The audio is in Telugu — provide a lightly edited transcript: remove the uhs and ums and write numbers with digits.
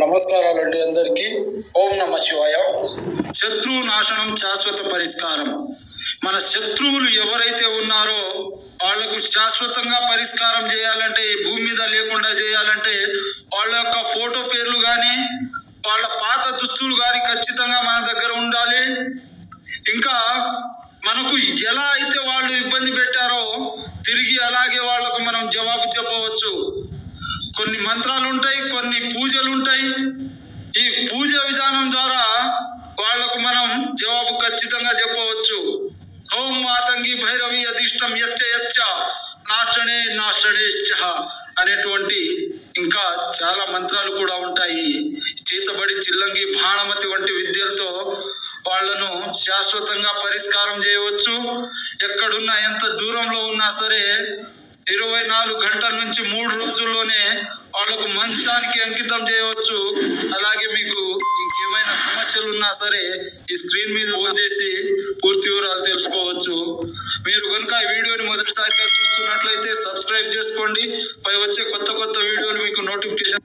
నమస్కారాలండి అందరికీ. ఓం నమ శివాయ. శత్రు నాశనం శాశ్వత పరిష్కారం. మన శత్రువులు ఎవరైతే ఉన్నారో వాళ్లకు శాశ్వతంగా పరిష్కారం చేయాలంటే, ఈ భూమి మీద లేకుండా చేయాలంటే వాళ్ళ యొక్క ఫోటో పేర్లు కానీ వాళ్ళ పాత దుస్తులు కానీ ఖచ్చితంగా మన దగ్గర ఉండాలి. ఇంకా మనకు ఎలా అయితే వాళ్ళు ఇబ్బంది పెట్టారో తిరిగి అలాగే వాళ్లకు మనం జవాబు చెప్పవచ్చు. కొన్ని మంత్రాలు ఉంటాయి, కొన్ని పూజలు ఉంటాయి. ఈ పూజ విధానం ద్వారా వాళ్లకు మనం జవాబు ఖచ్చితంగా చెప్పవచ్చు. ఓం మాతంగి భైరవి అధిష్టం యచ్చ యచ్చ నాశనే నాశనేశ్చ అనేటువంటి ఇంకా చాలా మంత్రాలు కూడా ఉంటాయి. చేతబడి, చిల్లంగి, బాణమతి వంటి విద్యలతో వాళ్లను శాశ్వతంగా పరిష్కారం చేయవచ్చు. ఎక్కడున్నా, ఎంత దూరంలో ఉన్నా సరే 24 గంటల నుంచి 3 రోజుల్లోనే వాళ్లకు మంచానికి అంకితం చేయవచ్చు. అలాగే మీకు ఇంకేమైనా సమస్యలు ఉన్నా సరే ఈ స్క్రీన్ మీద ఫోన్ చేసి పూర్తి వివరాలు తెలుసుకోవచ్చు. మీరు కనుక ఈ వీడియోని మొదటిసారిగా చూస్తున్నట్లయితే సబ్స్క్రైబ్ చేసుకోండి. పై వచ్చే కొత్త వీడియోలు మీకు నోటిఫికేషన్